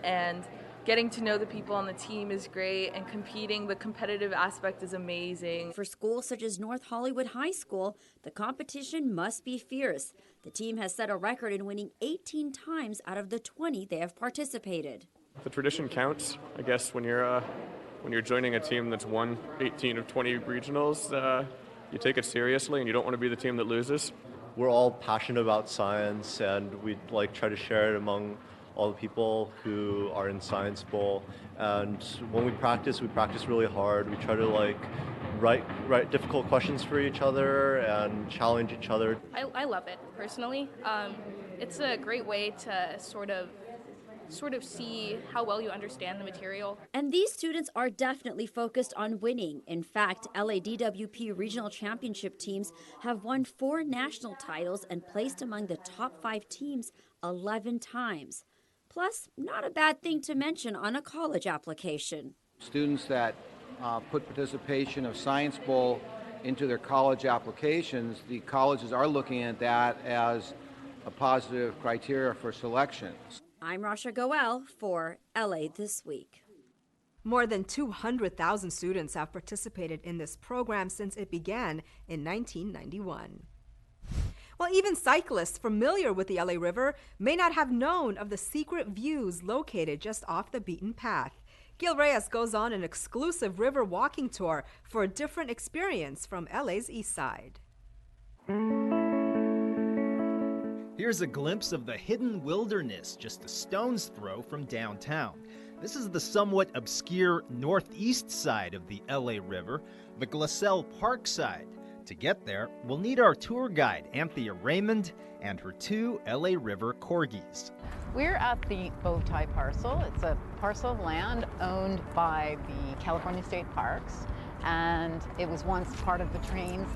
and getting to know the people on the team is great, and competing, the competitive aspect is amazing. For schools such as North Hollywood High School, the competition must be fierce. The team has set a record in winning 18 times out of the 20 they have participated. The tradition counts, I guess, when you're joining a team that's won 18 of 20 regionals. You take it seriously, and you don't want to be the team that loses. We're all passionate about science, and we try to share it among all the people who are in Science Bowl. And when we practice really hard. We try to write difficult questions for each other and challenge each other. I love it personally. It's a great way to sort of see how well you understand the material. And these students are definitely focused on winning. In fact, LADWP regional championship teams have won 4 national titles and placed among the top 5 teams 11 times. Plus, not a bad thing to mention on a college application. Students that put participation of Science Bowl into their college applications, the colleges are looking at that as a positive criteria for selection. I'm Rasha Goel for LA This Week. More than 200,000 students have participated in this program since it began in 1991. Well, even cyclists familiar with the LA River may not have known of the secret views located just off the beaten path. Gil Reyes goes on an exclusive river walking tour for a different experience from LA's east side. Here's a glimpse of the hidden wilderness just a stone's throw from downtown. This is the somewhat obscure northeast side of the LA River, the Glassell Park side. To get there, we'll need our tour guide, Anthea Raymond, and her 2 LA River corgis. We're at the Bowtie parcel. It's a parcel of land owned by the California State Parks, and it was once part of the trains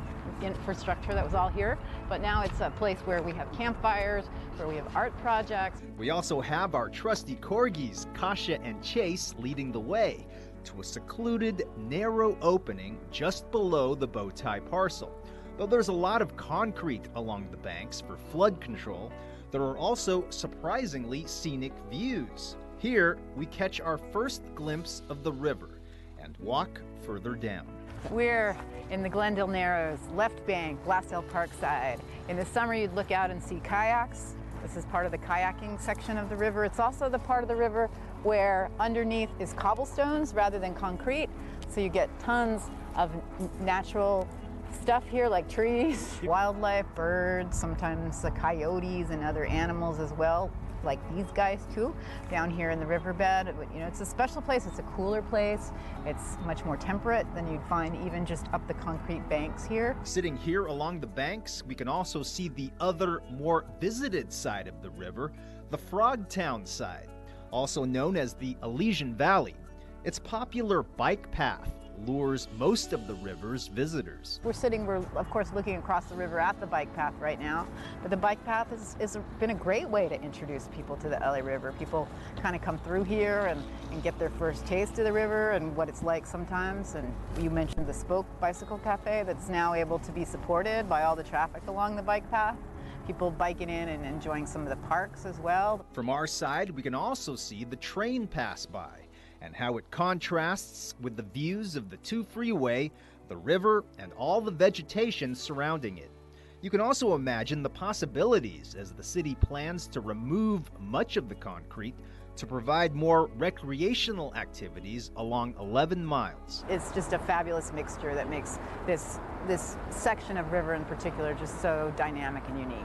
infrastructure that was all here, but now it's a place where we have campfires, where we have art projects. We also have our trusty corgis, Kasha and Chase, leading the way to a secluded, narrow opening just below the Bowtie parcel. Though there's a lot of concrete along the banks for flood control, there are also surprisingly scenic views. Here, we catch our first glimpse of the river and walk further down. We're in the Glendale Narrows, left bank, Glassell Park side. In the summer, you'd look out and see kayaks. This is part of the kayaking section of the river. It's also the part of the river where underneath is cobblestones rather than concrete. So you get tons of natural stuff here, like trees, wildlife, birds, sometimes the coyotes and other animals as well, like these guys too, down here in the riverbed. You know, it's a special place. It's a cooler place. It's much more temperate than you'd find even just up the concrete banks here. Sitting here along the banks, we can also see the other, more visited side of the river, the Frogtown side, also known as the Elysian Valley. Its popular bike path lures most of the river's visitors. We're of course looking across the river at the bike path right now, but the bike path has been a great way to introduce people to the LA River. People kind of come through here and get their first taste of the river and what it's like sometimes. And you mentioned the Spoke Bicycle Cafe that's now able to be supported by all the traffic along the bike path. People biking in and enjoying some of the parks as well. From our side, we can also see the train pass by and how it contrasts with the views of the 2 freeway, the river, and all the vegetation surrounding it. You can also imagine the possibilities as the city plans to remove much of the concrete to provide more recreational activities along 11 miles. It's just a fabulous mixture that makes this section of river in particular just so dynamic and unique.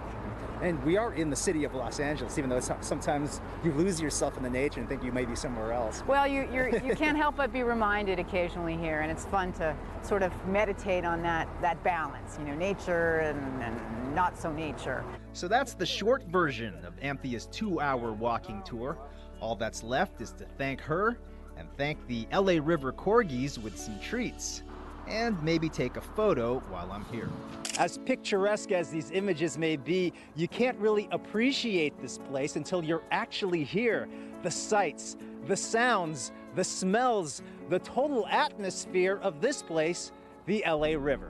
And we are in the city of Los Angeles, even though sometimes you lose yourself in the nature and think you may be somewhere else. Well, you can't help but be reminded occasionally here, and it's fun to sort of meditate on that balance, you know, nature and not so nature. So that's the short version of Anthea's 2-hour walking tour. All that's left is to thank her and thank the LA River corgis with some treats. And maybe take a photo while I'm here. As picturesque as these images may be, you can't really appreciate this place until you're actually here. The sights, the sounds, the smells, the total atmosphere of this place, the LA River.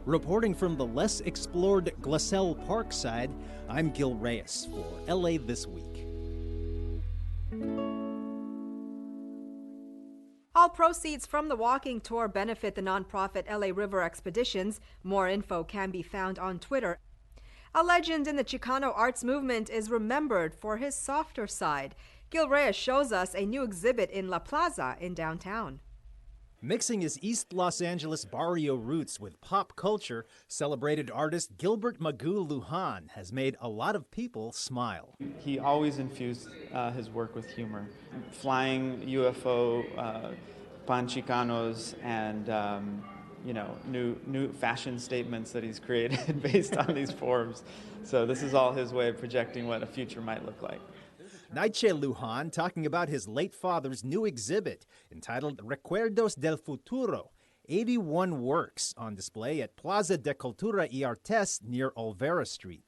Reporting from the less explored Glassell Park side, I'm Gil Reyes for LA This Week. All proceeds from the walking tour benefit the nonprofit LA River Expeditions. More info can be found on Twitter. A legend in the Chicano arts movement is remembered for his softer side. Gil Reyes shows us a new exhibit in La Plaza in downtown. Mixing his East Los Angeles barrio roots with pop culture, celebrated artist Gilbert Magoo Lujan has made a lot of people smile. He always infused his work with humor. Flying UFO pan-Chicanos and new fashion statements that he's created based on these forms. So this is all his way of projecting what a future might look like. Naiche Lujan talking about his late father's new exhibit entitled Recuerdos del Futuro, 81 works on display at Plaza de Cultura y Artes near Olvera Street.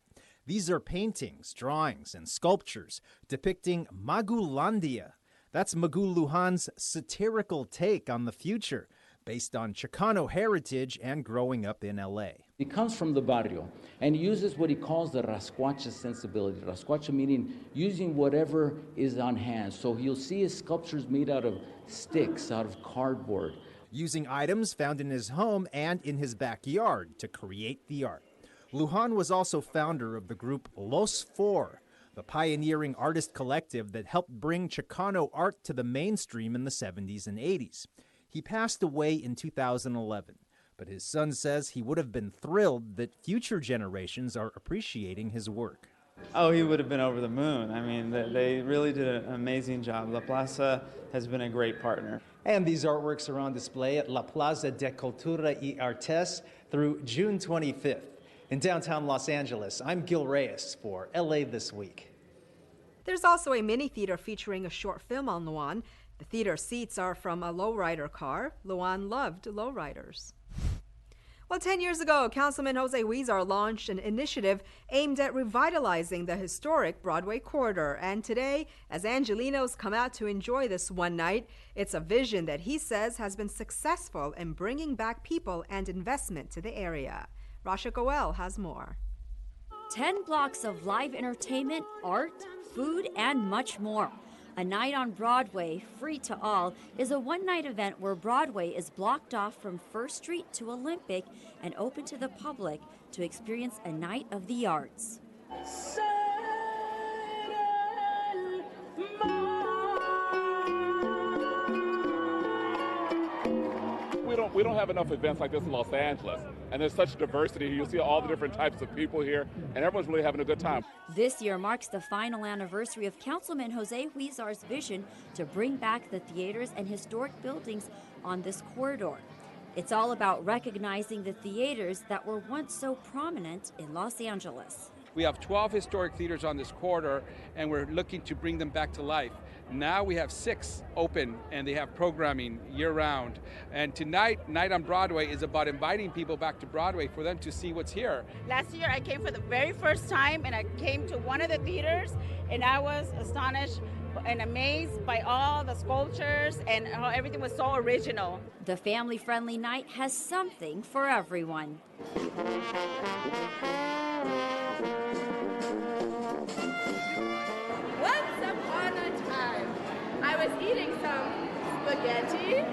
These are paintings, drawings, and sculptures depicting Magulandia. That's Magoo Lujan's satirical take on the future, based on Chicano heritage and growing up in L.A. He comes from the barrio and uses what he calls the rascuacha sensibility. Rascuacha meaning using whatever is on hand. So you'll see his sculptures made out of sticks, out of cardboard. Using items found in his home and in his backyard to create the art. Lujan was also founder of the group Los Four, the pioneering artist collective that helped bring Chicano art to the mainstream in the 70s and 80s. He passed away in 2011, but his son says he would have been thrilled that future generations are appreciating his work. Oh, he would have been over the moon. I mean, they really did an amazing job. La Plaza has been a great partner. And these artworks are on display at La Plaza de Cultura y Artes through June 25th. In downtown Los Angeles, I'm Gil Reyes for LA This Week. There's also a mini theater featuring a short film on Lujan. The theater seats are from a lowrider car. Lujan loved lowriders. Well, 10 years ago, Councilman Jose Huizar launched an initiative aimed at revitalizing the historic Broadway corridor. And today, as Angelinos come out to enjoy this one night, it's a vision that he says has been successful in bringing back people and investment to the area. Rasha Goel has more. 10 blocks of live entertainment, art, food, and much more. A Night on Broadway, free to all, is a one-night event where Broadway is blocked off from First Street to Olympic and open to the public to experience a night of the arts. We don't have enough events like this in Los Angeles, and there's such diversity. You'll see all the different types of people here, and everyone's really having a good time. This year marks the final anniversary of Councilman Jose Huizar's vision to bring back the theaters and historic buildings on this corridor. It's all about recognizing the theaters that were once so prominent in Los Angeles. We have 12 historic theaters on this corridor, and we're looking to bring them back to life. Now we have 6 open, and they have programming year-round. And tonight, Night on Broadway is about inviting people back to Broadway for them to see what's here. Last year, I came for the very first time, and I came to one of the theaters, and I was astonished and amazed by all the sculptures and how everything was so original. The family-friendly night has something for everyone. Once upon a time, I was eating some spaghetti.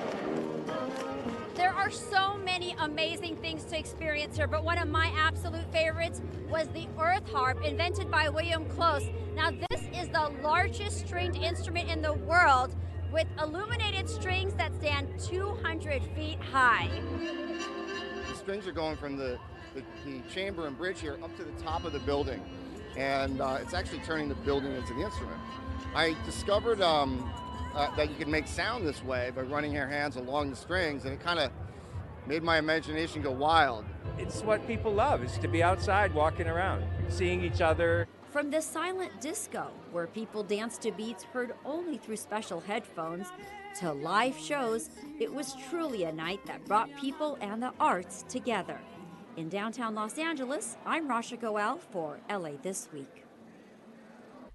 There are so many amazing things to experience here, but one of my absolute favorites was the Earth Harp, invented by William Close. Now, this is the largest stringed instrument in the world, with illuminated strings that stand 200 feet high. The strings are going from the chamber and bridge here up to the top of the building, and it's actually turning the building into the instrument. I discovered that you can make sound this way by running your hands along the strings, and it kind of made my imagination go wild. It's what people love, is to be outside walking around, seeing each other. From the silent disco, where people dance to beats heard only through special headphones, to live shows, it was truly a night that brought people and the arts together. In downtown Los Angeles, I'm Rasha Goel for LA This Week.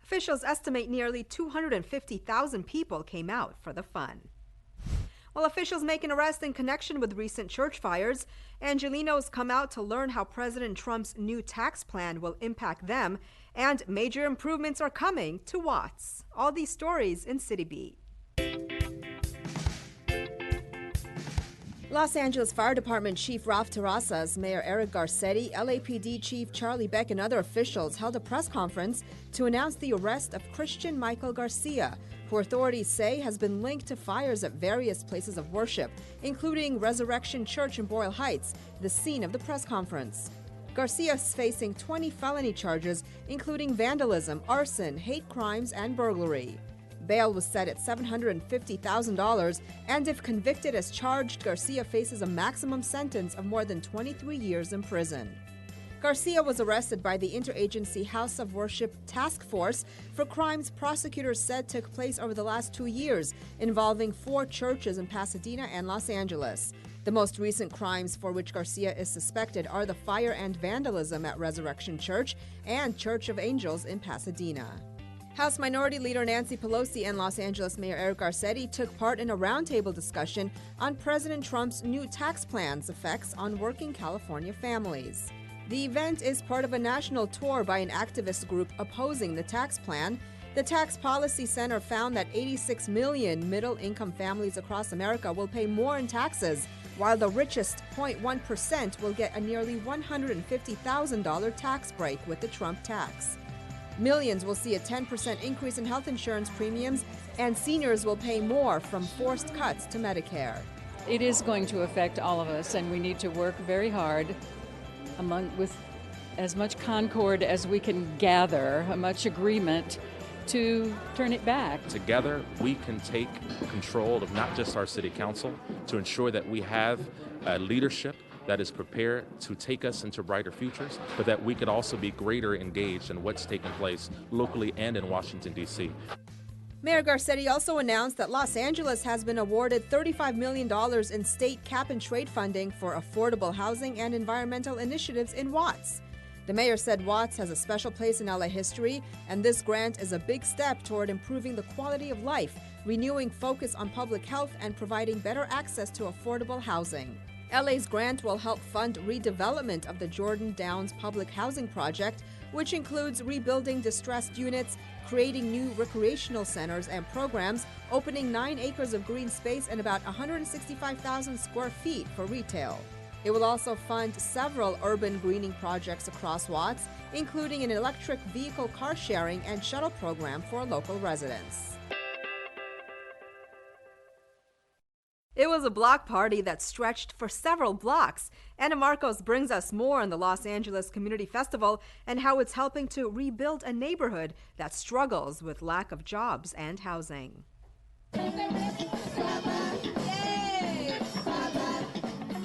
Officials estimate nearly 250,000 people came out for the fun. While officials make an arrest in connection with recent church fires, Angelinos come out to learn how President Trump's new tax plan will impact them, and major improvements are coming to Watts. All these stories in City Beat. Los Angeles Fire Department Chief Ralph Terrazas, Mayor Eric Garcetti, LAPD Chief Charlie Beck, and other officials held a press conference to announce the arrest of Christian Michael Garcia, who authorities say has been linked to fires at various places of worship, including Resurrection Church in Boyle Heights, the scene of the press conference. Garcia is facing 20 felony charges, including vandalism, arson, hate crimes, and burglary. Bail was set at $750,000, and if convicted as charged, Garcia faces a maximum sentence of more than 23 years in prison. Garcia was arrested by the Interagency House of Worship Task Force for crimes prosecutors said took place over the last 2 years, involving 4 churches in Pasadena and Los Angeles. The most recent crimes for which Garcia is suspected are the fire and vandalism at Resurrection Church and Church of Angels in Pasadena. House Minority Leader Nancy Pelosi and Los Angeles Mayor Eric Garcetti took part in a roundtable discussion on President Trump's new tax plan's effects on working California families. The event is part of a national tour by an activist group opposing the tax plan. The Tax Policy Center found that 86 million middle-income families across America will pay more in taxes, while the richest 0.1% will get a nearly $150,000 tax break with the Trump tax. Millions will see a 10% increase in health insurance premiums, and seniors will pay more from forced cuts to Medicare. It is going to affect all of us, and we need to work very hard with as much concord as we can gather, much agreement to turn it back. Together, we can take control of not just our city council to ensure that we have leadership that is prepared to take us into brighter futures, but that we could also be greater engaged in what's taking place locally and in Washington, D.C. Mayor Garcetti also announced that Los Angeles has been awarded $35 million in state cap-and-trade funding for affordable housing and environmental initiatives in Watts. The mayor said Watts has a special place in LA history, and this grant is a big step toward improving the quality of life, renewing focus on public health, and providing better access to affordable housing. LA's grant will help fund redevelopment of the Jordan Downs Public Housing Project, which includes rebuilding distressed units, creating new recreational centers and programs, opening 9 acres of green space and about 165,000 square feet for retail. It will also fund several urban greening projects across Watts, including an electric vehicle car sharing and shuttle program for local residents. It was a block party that stretched for several blocks. Anna Marcos brings us more on the Los Angeles Community Festival and how it's helping to rebuild a neighborhood that struggles with lack of jobs and housing.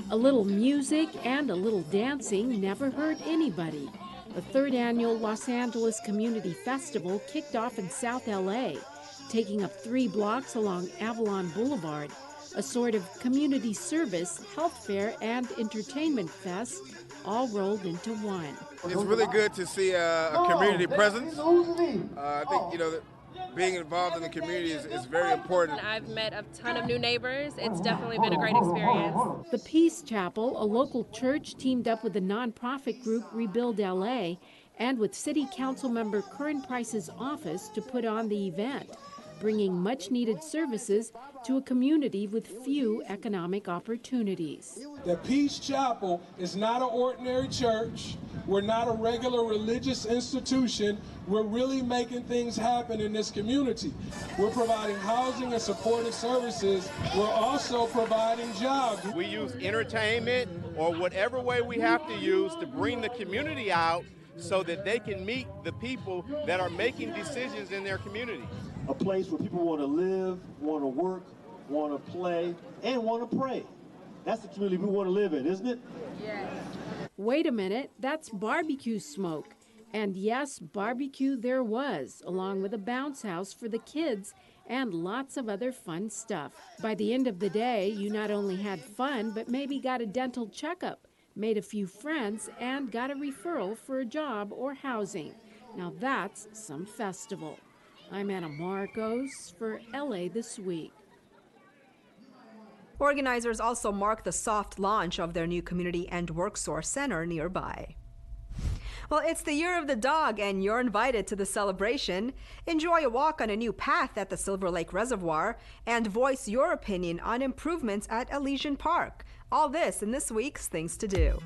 A little music and a little dancing never hurt anybody. The 3rd annual Los Angeles Community Festival kicked off in South LA, taking up 3 blocks along Avalon Boulevard. A sort of community service, health fair, and entertainment fest, all rolled into one. It's really good to see a community presence. I think, being involved in the community is very important. I've met a ton of new neighbors. It's definitely been a great experience. The Peace Chapel, a local church, teamed up with the nonprofit group Rebuild LA and with City Council member Curran Price's office to put on the event, bringing much-needed services to a community with few economic opportunities. The Peace Chapel is not an ordinary church. We're not a regular religious institution. We're really making things happen in this community. We're providing housing and supportive services. We're also providing jobs. We use entertainment or whatever way we have to use to bring the community out so that they can meet the people that are making decisions in their community. A place where people want to live, want to work, want to play, and want to pray. That's the community we want to live in, isn't it? Yes. Wait a minute, that's barbecue smoke. And yes, barbecue there was, along with a bounce house for the kids and lots of other fun stuff. By the end of the day, you not only had fun, but maybe got a dental checkup, made a few friends, and got a referral for a job or housing. Now that's some festival. I'm Anna Marcos for LA This Week. Organizers also marked the soft launch of their new community and work source center nearby. Well, it's the Year of the Dog, and you're invited to the celebration. Enjoy a walk on a new path at the Silver Lake Reservoir and voice your opinion on improvements at Elysian Park. All this in this week's Things to Do.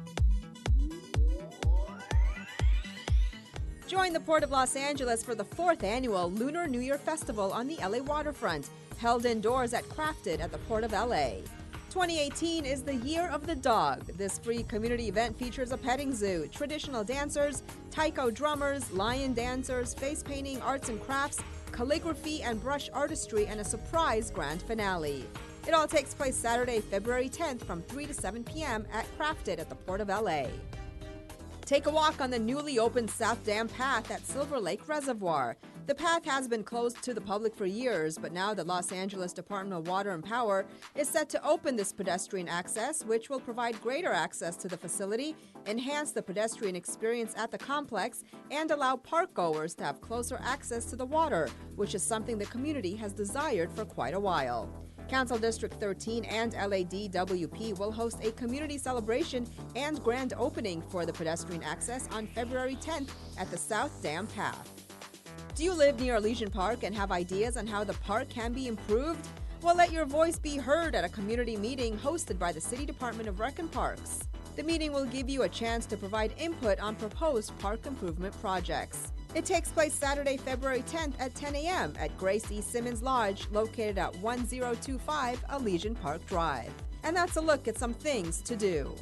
Join the Port of Los Angeles for the 4th annual Lunar New Year Festival on the LA Waterfront, held indoors at Crafted at the Port of LA. 2018 is the Year of the Dog. This free community event features a petting zoo, traditional dancers, taiko drummers, lion dancers, face painting, arts and crafts, calligraphy and brush artistry, and a surprise grand finale. It all takes place Saturday, February 10th from 3 to 7 p.m. at Crafted at the Port of LA. Take a walk on the newly opened South Dam Path at Silver Lake Reservoir. The path has been closed to the public for years, but now the Los Angeles Department of Water and Power is set to open this pedestrian access, which will provide greater access to the facility, enhance the pedestrian experience at the complex, and allow parkgoers to have closer access to the water, which is something the community has desired for quite a while. Council District 13 and LADWP will host a community celebration and grand opening for the pedestrian access on February 10th at the South Dam Path. Do you live near Elysian Park and have ideas on how the park can be improved? Well, let your voice be heard at a community meeting hosted by the City Department of Rec and Parks. The meeting will give you a chance to provide input on proposed park improvement projects. It takes place Saturday, February 10th at 10 a.m. at Grace E. Simmons Lodge, located at 1025 Elysian Park Drive. And that's a look at some things to do.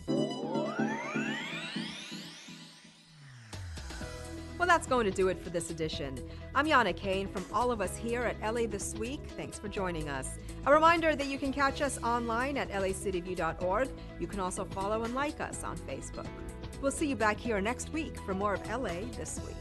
Well, that's going to do it for this edition. I'm Yana Kane from all of us here at LA This Week. Thanks for joining us. A reminder that you can catch us online at lacityview.org. You can also follow and like us on Facebook. We'll see you back here next week for more of LA This Week.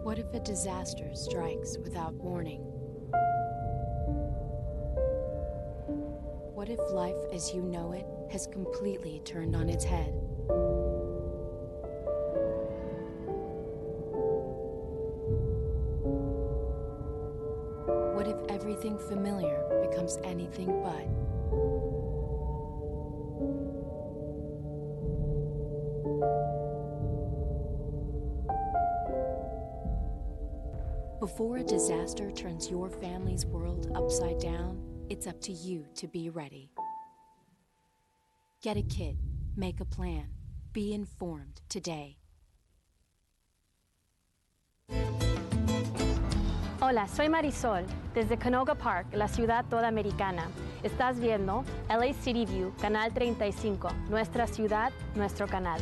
What if a disaster strikes without warning? What if life as you know it has completely turned on its head? What if everything familiar becomes anything but? Before a disaster turns your family's world upside down, it's up to you to be ready. Get a kit. Make a plan. Be informed today. Hola, soy Marisol, desde Canoga Park, la ciudad toda americana. Estás viendo LA City View, Canal 35, nuestra ciudad, nuestro canal.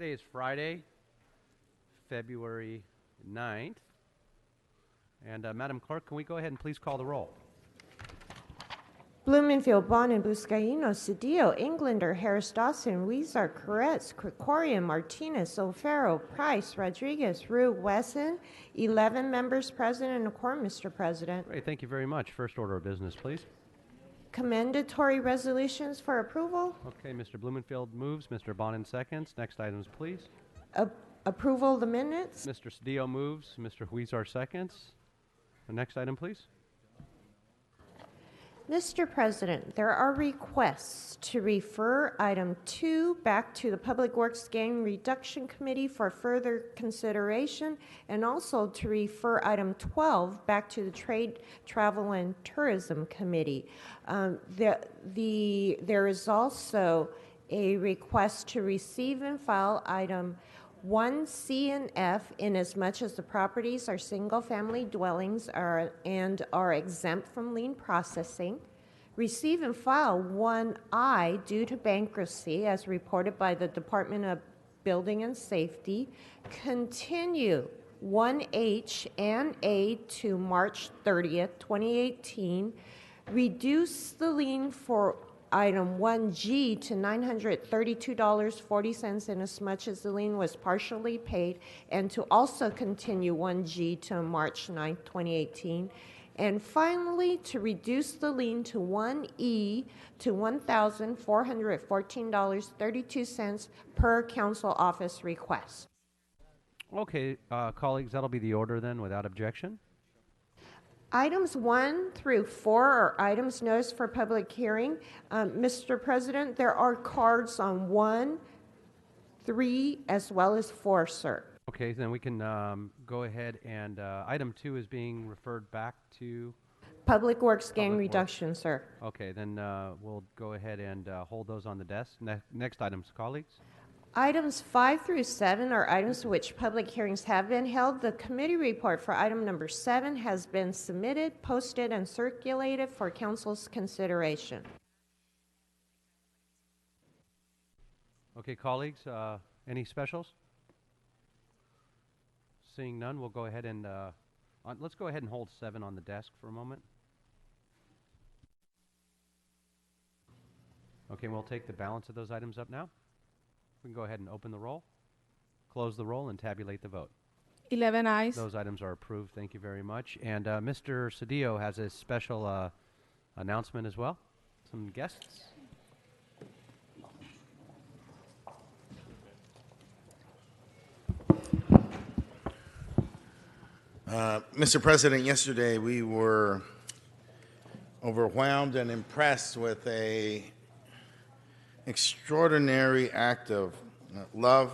Today is Friday, February 9th. And Madam Clerk, can we go ahead and please call the roll? Bloomingfield, Bonin, Buscaino, Cedillo, Englander, Harris Dawson, Weezer, Koretz, Krikorian, Martinez, O'Farrell, Price, Rodriguez, Rue, Wesson, 11 members present and a quorum, Mr. President. Great, thank you very much. First order of business, please. Commendatory resolutions for approval. Okay, Mr. Blumenfield moves, Mr. Bonin seconds. Next items, please. Approval of the minutes. Mr. Cedillo moves, Mr. Huizar seconds. The next item, please. Mr. President, there are requests to refer item 2 back to the Public Works Gang Reduction Committee for further consideration, and also to refer item 12 back to the Trade, Travel, and Tourism Committee. There is also a request to receive and file item 1C and F, in as much as the properties are single-family dwellings and are exempt from lien processing. Receive and file 1I due to bankruptcy, as reported by the Department of Building and Safety. Continue 1H and A to March 30th, 2018. Reduce the lien for item 1G to $932.40 in as much as the lien was partially paid, and to also continue 1G to March 9, 2018. And finally, to reduce the lien to 1E to $1,414.32 per council office request. Okay, colleagues, that'll be the order then, without objection. Items 1 through 4 are items noticed for public hearing. Mr. President, there are cards on 1, 3, as well as 4, sir. Okay, then we can go ahead and item 2 is being referred back to Public Works Gang Reduction, sir. Okay, then we'll go ahead and hold those on the desk. Next items, colleagues. Items 5 through 7 are items for which public hearings have been held. The committee report for item number 7 has been submitted, posted, and circulated for council's consideration. Okay, colleagues, any specials? Seeing none, we'll go ahead and let's go ahead and hold 7 on the desk for a moment. Okay, we'll take the balance of those items up now. We can go ahead and open the roll, close the roll, and tabulate the vote. 11 ayes. Those items are approved. Thank you very much. And Mr. Cedillo has a special announcement as well. Some guests. Mr. President, yesterday we were overwhelmed and impressed with a extraordinary act of love.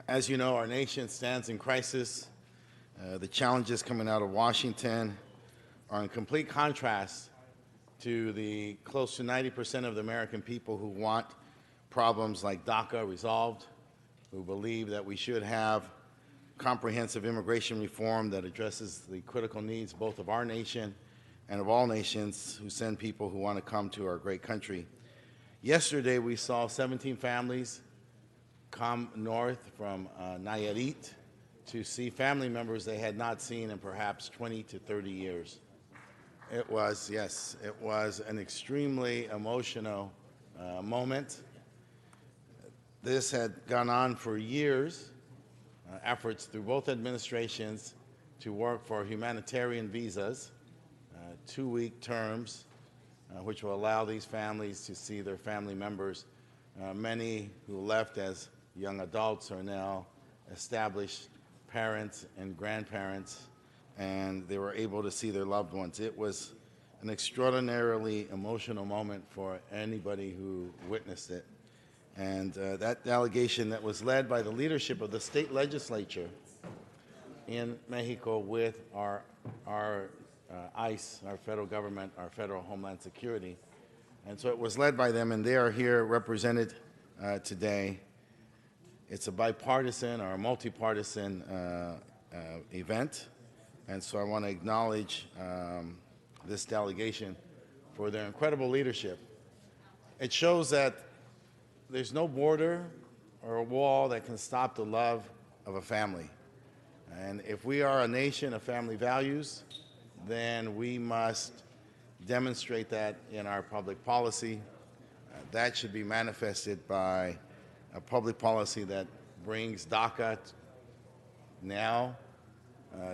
As you know, our nation stands in crisis. The challenges coming out of Washington are in complete contrast to the close to 90% of the American people who want problems like DACA resolved, who believe that we should have comprehensive immigration reform that addresses the critical needs both of our nation and of all nations who send people who want to come to our great country. Yesterday, we saw 17 families come north from Nayarit to see family members they had not seen in perhaps 20 to 30 years. It was, yes, it was an extremely emotional moment. This had gone on for years, efforts through both administrations to work for humanitarian visas, 2-week terms, which will allow these families to see their family members. Many who left as young adults are now established parents and grandparents, and they were able to see their loved ones. It was an extraordinarily emotional moment for anybody who witnessed it. And that delegation that was led by the leadership of the state legislature in Mexico with our ICE, our federal government, our federal Homeland Security. And so it was led by them, and they are here represented today. It's a bipartisan or a multi-partisan event, and so I want to acknowledge this delegation for their incredible leadership. It shows that there's no border or a wall that can stop the love of a family. And if we are a nation of family values, then we must demonstrate that in our public policy. That should be manifested by a public policy that brings DACA now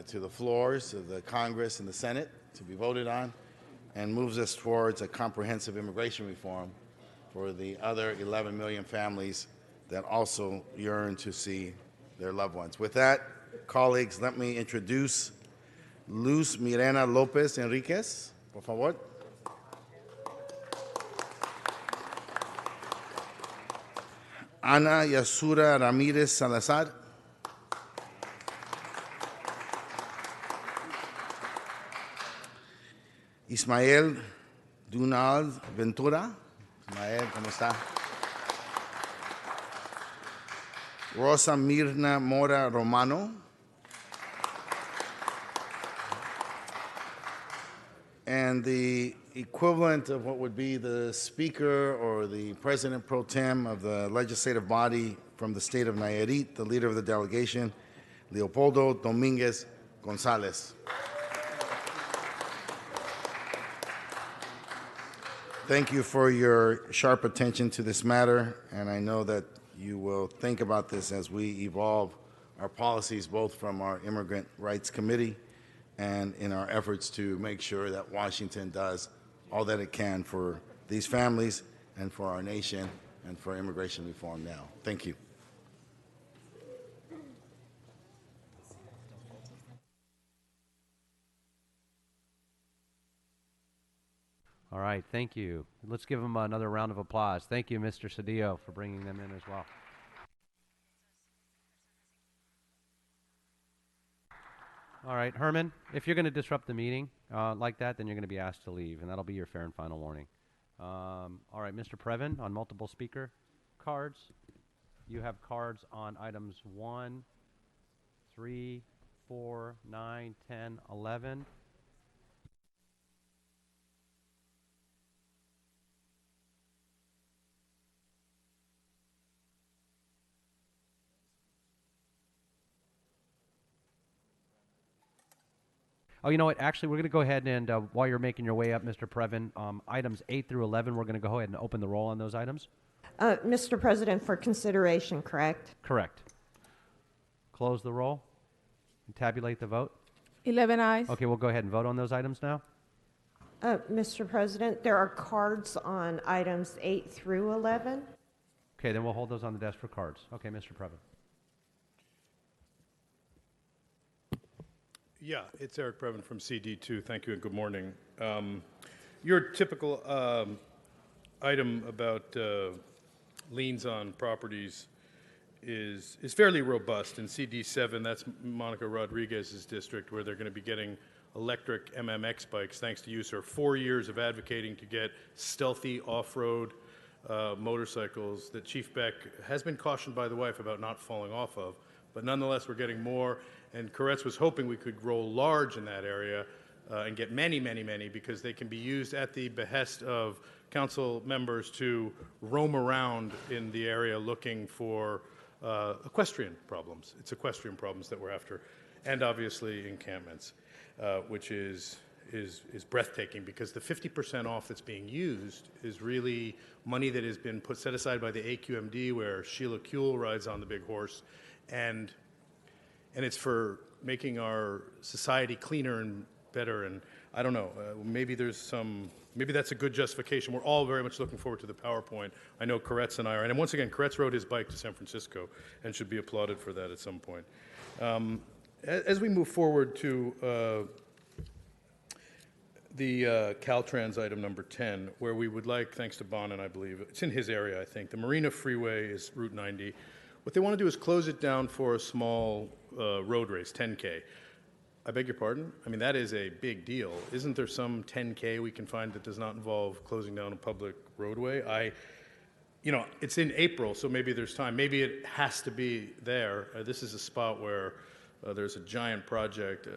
to the floors of the Congress and the Senate to be voted on, and moves us towards a comprehensive immigration reform for the other 11 million families that also yearn to see their loved ones. With that, colleagues, let me introduce Luz Mirena Lopez Enriquez, por favor. Ana Yasura Ramirez Salazar. Ismael Dunal Ventura. Ismael, ¿cómo está? Rosa Mirna Mora Romano. And the equivalent of what would be the Speaker or the President Pro Tem of the legislative body from the state of Nayarit, the leader of the delegation, Leopoldo Dominguez Gonzalez. Thank you for your sharp attention to this matter, and I know that you will think about this as we evolve our policies, both from our Immigrant Rights Committee and in our efforts to make sure that Washington does all that it can for these families and for our nation and for immigration reform now. Thank you. All right, thank you. Let's give them another round of applause. Thank you, Mr. Cedillo, for bringing them in as well. All right, Herman, if you're going to disrupt the meeting like that, then you're going to be asked to leave, and that'll be your fair and final warning. All right, Mr. Previn on multiple speaker cards. You have cards on items 1, 3, 4, 9, 10, 11. Oh, you know what? Actually, we're going to go ahead and, while you're making your way up, Mr. Previn, items 8 through 11, we're going to go ahead and open the roll on those items. Mr. President, for consideration, correct? Correct. Close the roll and tabulate the vote. 11 ayes. Okay, we'll go ahead and vote on those items now. Mr. President, there are cards on items 8 through 11. Okay, then we'll hold those on the desk for cards. Okay, Mr. Previn. Yeah, it's Eric Previn from CD2. Thank you and good morning. Your typical item about liens on properties is fairly robust. In CD7, that's Monica Rodriguez's district, where they're going to be getting electric MMX bikes, thanks to you, sir. 4 years of advocating to get stealthy off-road motorcycles that Chief Beck has been cautioned by the wife about not falling off of. But nonetheless, we're getting more. And Koretz was hoping we could grow large in that area and get many, many, many, because they can be used at the behest of council members to roam around in the area looking for equestrian problems. It's equestrian problems that we're after. And obviously encampments, which is breathtaking, because the 50% off that's being used is really money that has been set aside by the AQMD, where Sheila Kuehl rides on the big horse. And it's for making our society cleaner and better. And I don't know, maybe that's a good justification. We're all very much looking forward to the PowerPoint. I know Koretz and I are. And once again, Koretz rode his bike to San Francisco and should be applauded for that at some point. As we move forward to the Caltrans item number 10, where we would like, thanks to Bonin, I believe, it's in his area, I think. The Marina Freeway is Route 90. What they want to do is close it down for a small road race, 10K. I beg your pardon? I mean, that is a big deal. Isn't there some 10K we can find that does not involve closing down a public roadway? It's in April, so maybe there's time. Maybe it has to be there. This is a spot where there's a giant project.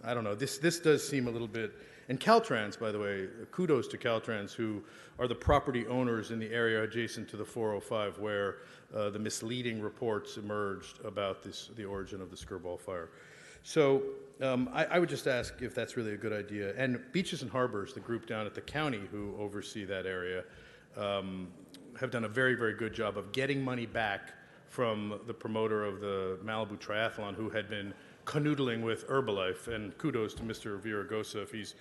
I don't know. This does seem a little bit... And Caltrans, by the way, kudos to Caltrans, who are the property owners in the area adjacent to the 405, where the misleading reports emerged about the origin of the Skirball fire. So I would just ask if that's really a good idea. And Beaches and Harbors, the group down at the county who oversee that area, have done a very, very good job of getting money back from the promoter of the Malibu Triathlon, who had been canoodling with Herbalife. And kudos to Mr. Viragosa if he's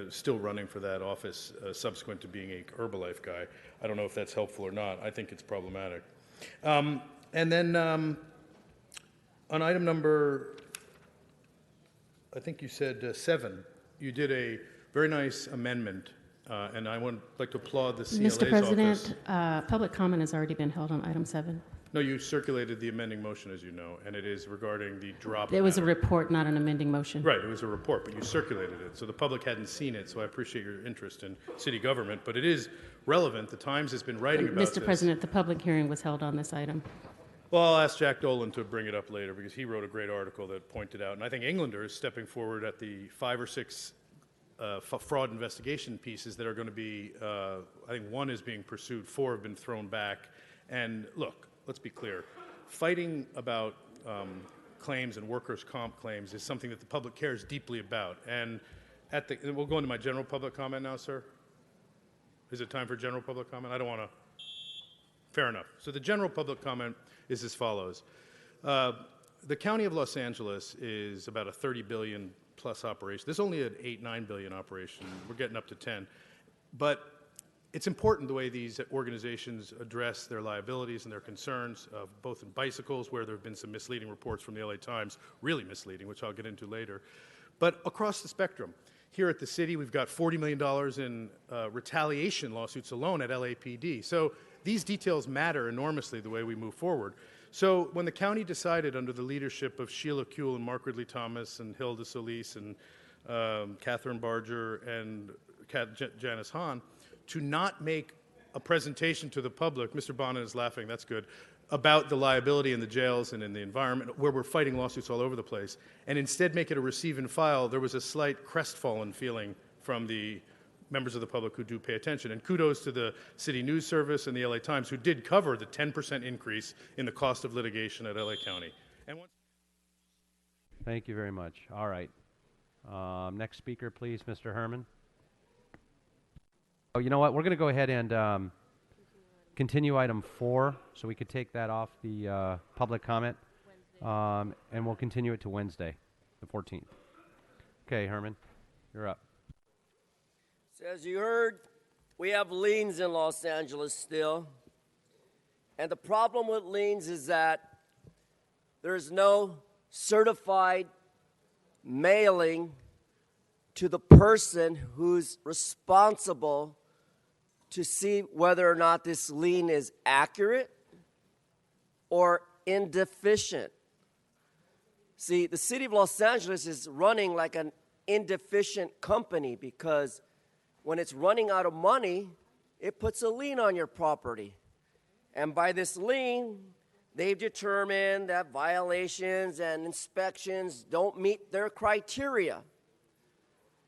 still running for that office subsequent to being a Herbalife guy. I don't know if that's helpful or not. I think it's problematic. And then on item number, I think you said 7, you did a very nice amendment, and I would like to applaud the CLA's Mr. President, office. Public comment has already been held on item 7. No, you circulated the amending motion, as you know, and it is regarding the drop. There was a report, not an amending motion. Right, it was a report, but you circulated it, so the public hadn't seen it, so I appreciate your interest in city government, but it is relevant. The Times has been writing about this. Mr. President, the public hearing was held on this item. Well, I'll ask Jack Dolan to bring it up later, because he wrote a great article that pointed out, and I think Englander is stepping forward at the 5 or 6 fraud investigation pieces that are going to be, I think 1 is being pursued, 4 have been thrown back, and look, let's be clear. Fighting about claims and workers' comp claims is something that the public cares deeply about. And we'll go into my general public comment now, sir. Is it time for general public comment? I don't want to. Fair enough. So the general public comment is as follows. The County of Los Angeles is about a 30 billion plus operation. This is only an 8-9 billion operation. We're getting up to 10. But it's important the way these organizations address their liabilities and their concerns, both in bicycles, where there have been some misleading reports from the LA Times, really misleading, which I'll get into later, but across the spectrum. Here at the city, we've got $40 million in retaliation lawsuits alone at LAPD. So these details matter enormously the way we move forward. So when the county decided, under the leadership of Sheila Kuehl and Mark Ridley Thomas and Hilda Solis and Catherine Barger and Janice Hahn, to not make a presentation to the public, Mr. Bonin is laughing, that's good, about the liability in the jails and in the environment where we're fighting lawsuits all over the place, and instead make it a receive and file, there was a slight crestfallen feeling from the members of the public who do pay attention. And kudos to the City News Service and the LA Times who did cover the 10% increase in the cost of litigation at LA County. And Thank you very much. All right. Next speaker, please, Mr. Herman. Oh, you know what? We're going to go ahead and continue item 4, so we could take that off the public comment, and we'll continue it to Wednesday, the 14th. Okay, Herman, you're up. So as you heard, we have liens in Los Angeles still, and the problem with liens is that there's no certified mailing to the person who's responsible to see whether or not this lien is accurate or indeficient. See, the city of Los Angeles is running like an indeficient company because when it's running out of money, it puts a lien on your property. And by this lien, they've determined that violations and inspections don't meet their criteria.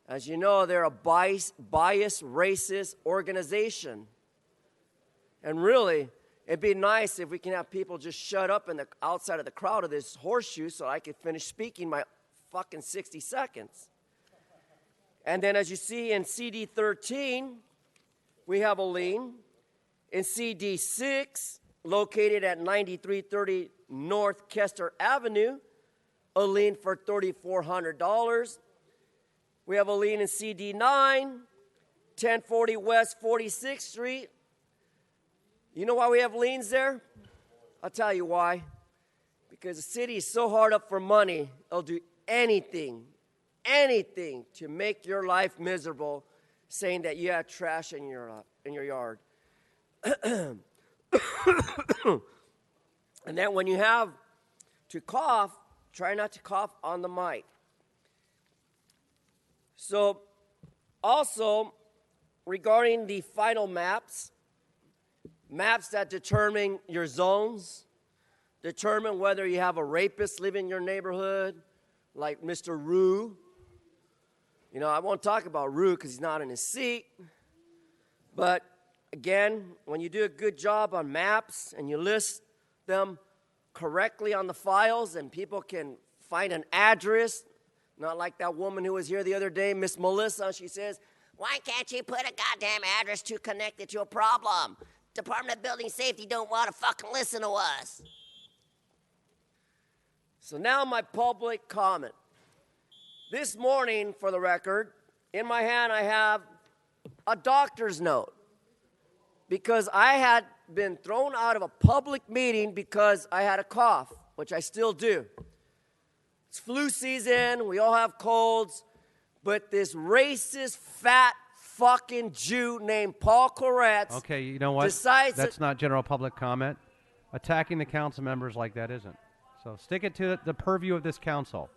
As you know, they're a biased, racist organization. And really, it'd be nice if we can have people just shut up in the outside of the crowd of this horseshoe so I could finish speaking my fucking 60 seconds. And then as you see in CD 13, we have a lien. In CD 6, located at 9330 North Kester Avenue, a lien for $3,400. We have a lien in CD 9, 1040 West 46th Street. You know why we have liens there? I'll tell you why. Because the city is so hard up for money, it'll do anything to make your life miserable, saying that you have trash in your yard. And then when you have to cough, try not to cough on the mic. So, also, regarding the final maps that determine your zones, determine whether you have a rapist living in your neighborhood, like Mr. Rue. You know, I won't talk about Rue because he's not in his seat. But, again, when you do a good job on maps and you list them correctly on the files and people can find an address, not like that woman who was here the other day, Miss Melissa, she says, "Why can't you put a goddamn address to connect it to a problem? Department of Building Safety don't want to fucking listen to us." So now my public comment. This morning, for the record, in my hand I have a doctor's note because I had been thrown out of a public meeting because I had a cough, which I still do. It's flu season, we all have colds, but this racist, fat, fucking Jew named Paul Koretz Okay, you know what? decides That's not general public comment. Attacking the council members like that isn't. So stick it to the purview of this council.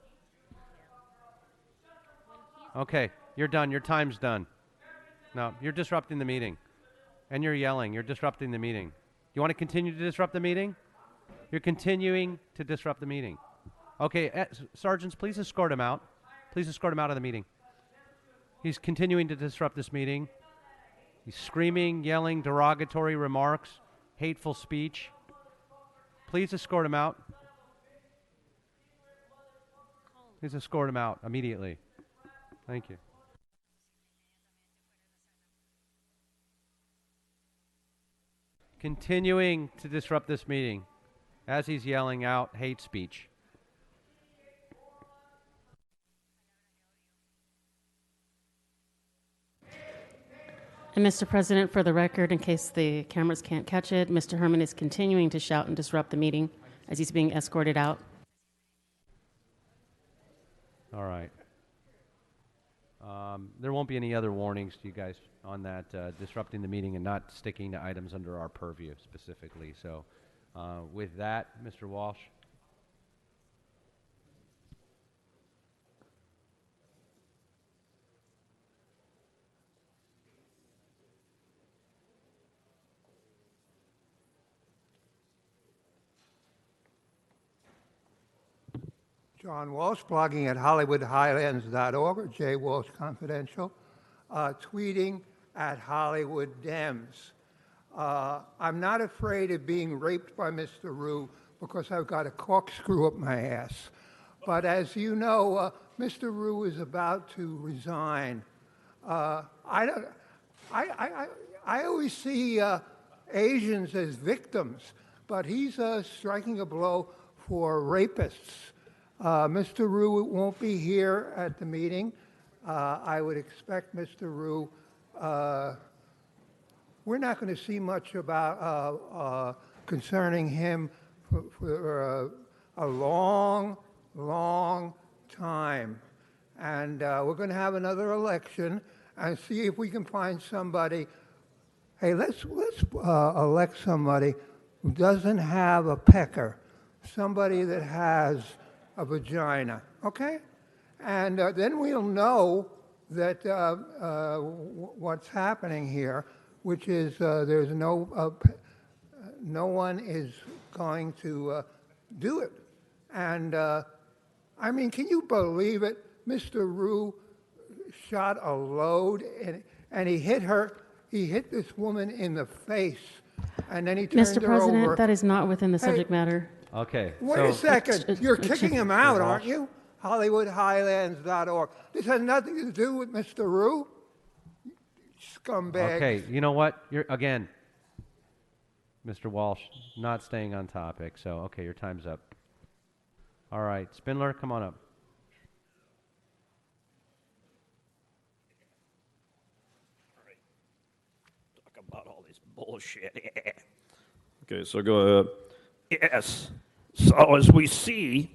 Okay, you're done. Your time's done. No, you're disrupting the meeting. And you're yelling. You're disrupting the meeting. You want to continue to disrupt the meeting? You're continuing to disrupt the meeting. Okay, sergeants, please escort him out. Please escort him out of the meeting. He's continuing to disrupt this meeting. He's screaming, yelling, derogatory remarks, hateful speech. Please escort him out. Please escort him out immediately. Thank you. Continuing to disrupt this meeting as he's yelling out hate speech. And Mr. President, for the record, in case the cameras can't catch it, Mr. Herman is continuing to shout and disrupt the meeting as he's being escorted out. All right. There won't be any other warnings to you guys on that disrupting the meeting and not sticking to items under our purview specifically. So with that, Mr. Walsh. John Walsh, blogging at HollywoodHighlands.org, or J. Walsh Confidential, tweeting at Hollywood Dems. I'm not afraid of being raped by Mr. Rue because I've got a corkscrew up my ass. But as you know, Mr. Rue is about to resign. I always see Asians as victims, but he's striking a blow for rapists. Mr. Rue won't be here at the meeting. I would expect Mr. Rue, we're not going to see much about concerning him for a long, long time. And we're going to have another election and see if we can find somebody. Hey, let's elect somebody who doesn't have a pecker, somebody that has a vagina, okay? And then we'll know that what's happening here, which is there's no one is going to do it. And I mean, can you believe it? Mr. Rue shot a load and he hit her. He hit this woman in the face, and then he turned Mr. her over. President, that is not within the subject matter. Okay. Wait a second. You're kicking him out, aren't you? HollywoodHighlands.org. This has nothing to do with Mr. Rue. Scumbag. Okay, you know what? You're again, Mr. Walsh, not staying on topic. So, okay, your time's up. All right, Spindler, come on up. Talk about all this bullshit. Okay, so go ahead. Yes. So as we see,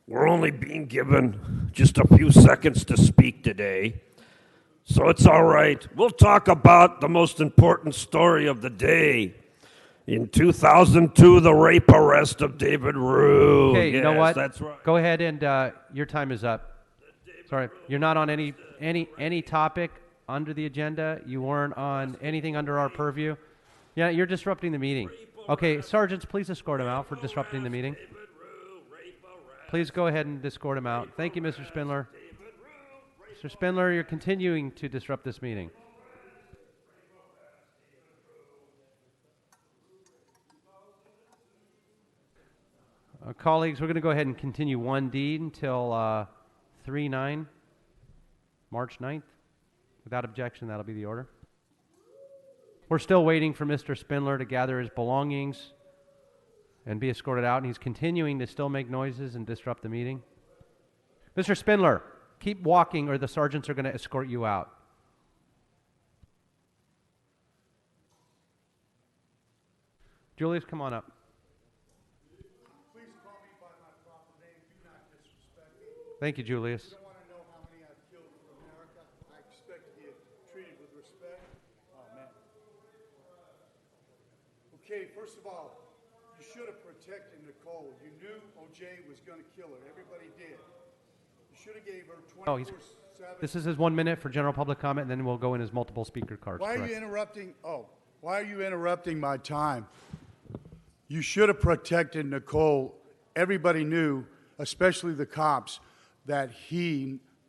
we're only being given just a few seconds to speak today. So it's all right. We'll talk about the most important story of the day. In 2002, the rape arrest of David Rue. Okay, you know what? That's right. Go ahead and your time is up. Sorry, you're not on any topic under the agenda. You weren't on anything under our purview. Yeah, you're disrupting the meeting. Okay, sergeants, please escort him out for disrupting the meeting. Please go ahead and escort him out. Thank you, Mr. Spindler. Mr. Spindler, you're continuing to disrupt this meeting. Colleagues, we're going to go ahead and continue 1D until 3/9, March 9th. Without objection, that'll be the order. We're still waiting for Mr. Spindler to gather his belongings and be escorted out, and he's continuing to still make noises and disrupt the meeting. Mr. Spindler, keep walking or the sergeants are going to escort you out. Julius, come on up. Thank you, Julius. You don't want to know how many I've killed for America. I expect to be treated with respect. Oh, man. Okay, first of all, you should have protected Nicole. You knew O.J. was going to kill her. Everybody did. You should have gave her 24/7. This is his 1 minute for general public comment, and then we'll go in his multiple speaker cards. Why are you interrupting? Why are you interrupting my time? You should have protected Nicole. Everybody knew, especially the cops, that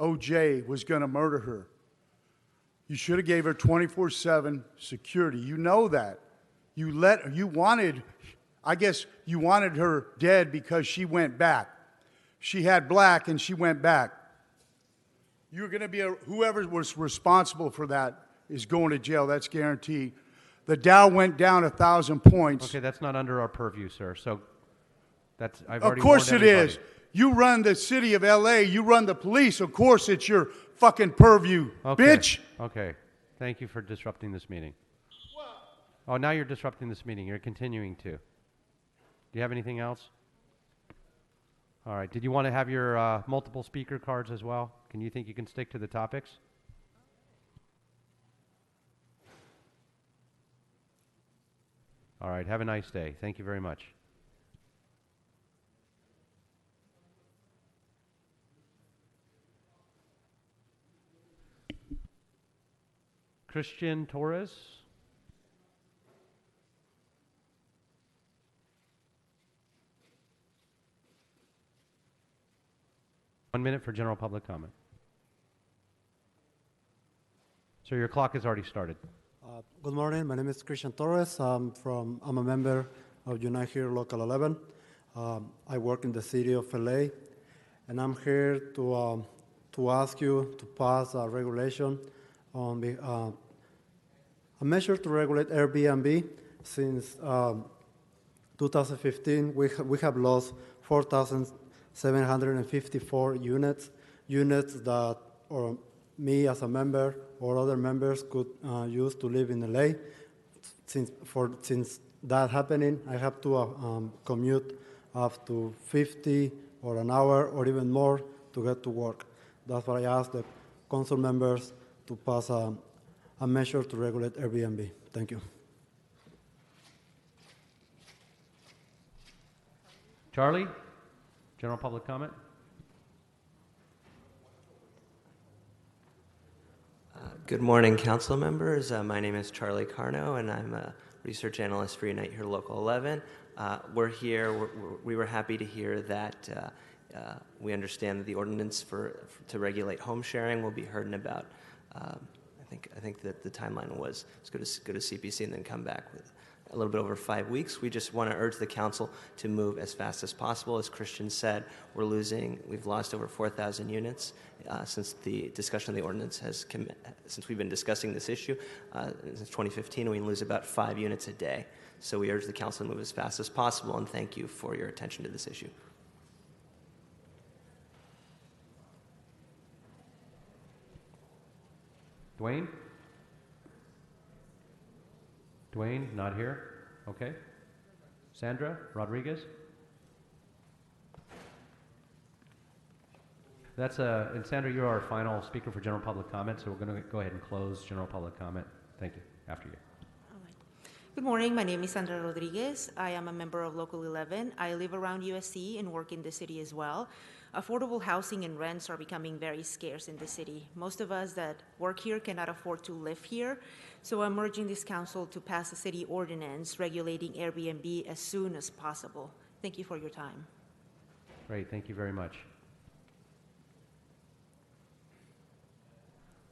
O.J., was going to murder her. You should have gave her 24/7 security. You know that. I guess you wanted her dead because she went back. She had black and she went back. You're going to be whoever was responsible for that is going to jail. That's guaranteed. The Dow went down 1,000 points. Okay, that's not under our purview, sir. So I've Of already course it warned everybody. is. You run the city of L.A., you run the police, of course it's your fucking purview, Okay. bitch. Okay. Thank you for disrupting this meeting. Oh, now you're disrupting this meeting. You're continuing to. Do you have anything else? All right. Did you want to have your multiple speaker cards as well? Can you think you can stick to the topics? All right. Have a nice day. Thank you very much. Christian Torres. 1 minute for general public comment. So your clock has already started. Good morning. My name is Christian Torres. I'm a member of Unite Here Local 11. I work in the city of LA, and I'm here to ask you to pass a regulation on a measure to regulate Airbnb. Since 2015, we have lost 4,754 units that me as a member or other members could use to live in LA. Since that happening, I have to commute up to 50 or an hour or even more to get to work. That's why I asked the council members to pass a measure to regulate Airbnb. Thank you. Charlie, general public comment. Good morning, council members. My name is Charlie Carno, and I'm a research analyst for Unite Here Local 11. We're here. We were happy to hear that we understand that the ordinance to regulate home sharing will be heard in about. I think that the timeline was go to CPC and then come back with a little bit over 5 weeks. We just want to urge the council to move as fast as possible. As Christian said, we've lost over 4,000 units since the discussion of the ordinance since we've been discussing this issue since 2015. We lose about 5 units a day. So we urge the council to move as fast as possible, and thank you for your attention to this issue. Dwayne? Dwayne, not here. Okay. Sandra Rodriguez? And Sandra, you're our final speaker for general public comment, so we're going to go ahead and close general public comment. Thank you. After you. Good morning. My name is Sandra Rodriguez. I am a member of Local 11. I live around USC and work in the city as well. Affordable housing and rents are becoming very scarce in the city. Most of us that work here cannot afford to live here, so I'm urging this council to pass a city ordinance regulating Airbnb as soon as possible. Thank you for your time. Great. Thank you very much.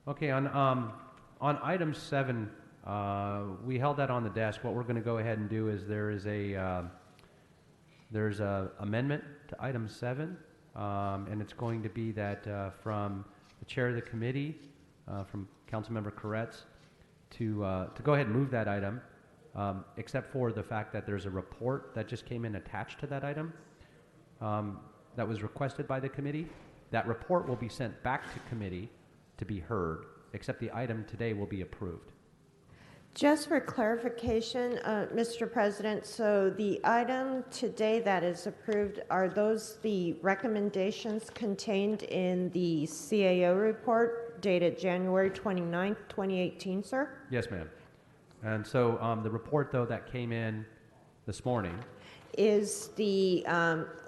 Okay, on item 7, we held that on the desk. What we're going to go ahead and do is there's a amendment to item 7, and it's going to be that from the chair of the committee, from Councilmember Koretz, to go ahead and move that item, except for the fact that there's a report that just came in attached to that item that was requested by the committee. That report will be sent back to committee to be heard, except the item today will be approved. Just for clarification, Mr. President, so the item today that is approved, are those the recommendations contained in the CAO report dated January 29th, 2018, sir? Yes, ma'am. And so the report, though, that came in this morning is the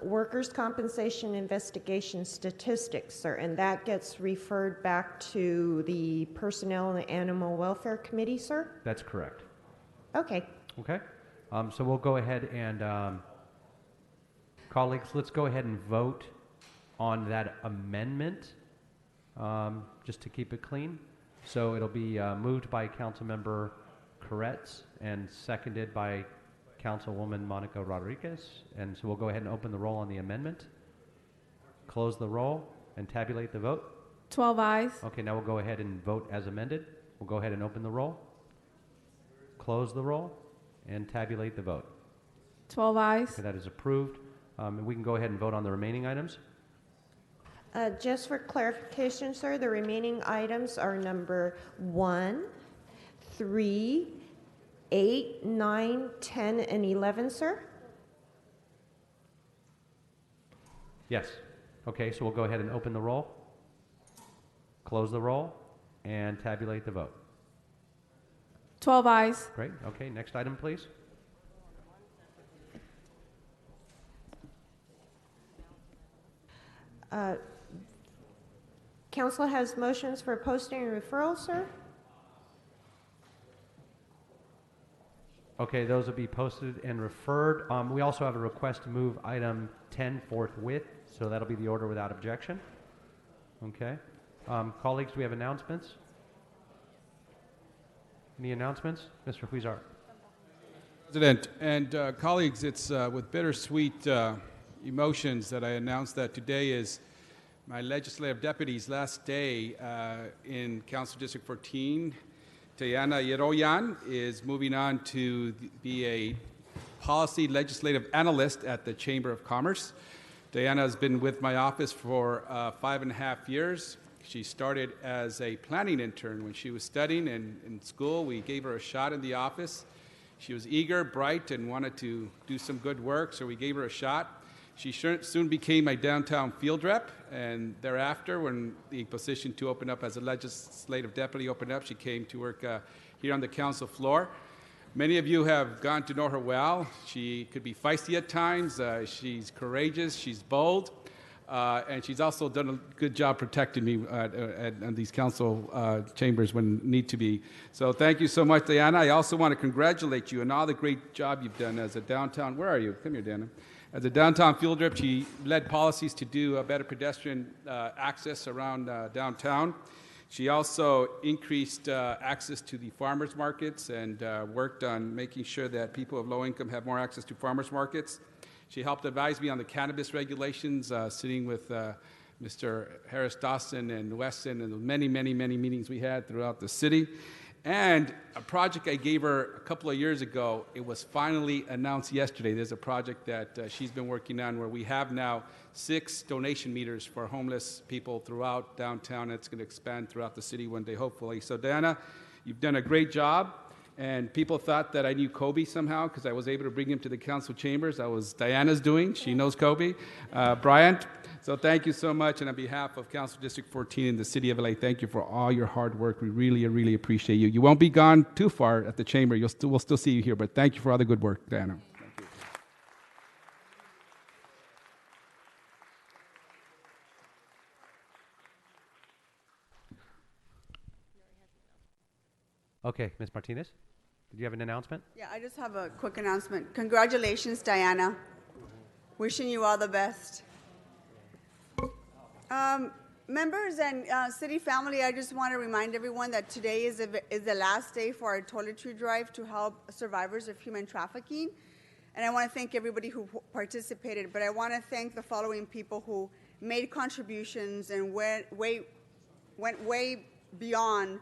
workers' compensation investigation statistics, sir, and that gets referred back to the Personnel and Animal Welfare Committee, sir? That's correct. Okay. Okay. So we'll go ahead and, colleagues, let's go ahead and vote on that amendment, just to keep it clean. So it'll be moved by Councilmember Koretz and seconded by Councilwoman Monica Rodriguez, and so we'll go ahead and open the roll on the amendment, close the roll, and tabulate the vote. 12 ayes. Okay, now we'll go ahead and vote as amended. We'll go ahead and open the roll, close the roll, and tabulate the vote. 12 ayes. Okay, that is approved. And we can go ahead and vote on the remaining items. Just for clarification, sir, the remaining items are number 1, 3, 8, 9, 10, and 11, sir? Yes. Okay, so we'll go ahead and open the roll, close the roll, and tabulate the vote. 12 ayes. Great. Okay, next item, please. Council has motions for posting and referral, sir? Okay, those will be posted and referred. We also have a request to move item 10 forthwith, so that'll be the order without objection. Okay. Colleagues, do we have announcements? Any announcements? Mr. Huizar. President and colleagues, it's with bittersweet emotions that I announce that today is my legislative deputy's last day in Council District 14. Diana Yeroyan is moving on to be a policy legislative analyst at the Chamber of Commerce. Diana has been with my office for 5.5 years. She started as a planning intern when she was studying in school. We gave her a shot in the office. She was eager, bright, and wanted to do some good work, so we gave her a shot. She soon became my downtown field rep, and thereafter, when the position to open up as a legislative deputy opened up, she came to work here on the council floor. Many of you have gotten to know her well. She could be feisty at times. She's courageous. She's bold. And she's also done a good job protecting me at these council chambers when need to be. So thank you so much, Diana. I also want to congratulate you on all the great job you've done as a downtown. Where are you? Come here, Diana. As a downtown field rep, she led policies to do a better pedestrian access around downtown. She also increased access to the farmers markets and worked on making sure that people of low income have more access to farmers markets. She helped advise me on the cannabis regulations, sitting with Mr. Harris Dawson and Weston and the many, many, many meetings we had throughout the city. And a project I gave her a couple of years ago, it was finally announced yesterday. There's a project that she's been working on where we have now 6 donation meters for homeless people throughout downtown. It's going to expand throughout the city one day, hopefully. So, Diana, you've done a great job. And people thought that I knew Kobe somehow because I was able to bring him to the council chambers. That was Diana's doing. She knows Kobe. Bryant. So thank you so much. And on behalf of Council District 14 in the city of LA, thank you for all your hard work. We really, really appreciate you. You won't be gone too far at the chamber. We'll still see you here. But thank you for all the good work, Diana. Thank you. Okay, Ms. Martinez, did you have an announcement? Yeah, I just have a quick announcement. Congratulations, Diana. Wishing you all the best. Members and city family, I just want to remind everyone that today is the last day for our toiletry drive to help survivors of human trafficking. And I want to thank everybody who participated, but I want to thank the following people who made contributions and went way beyond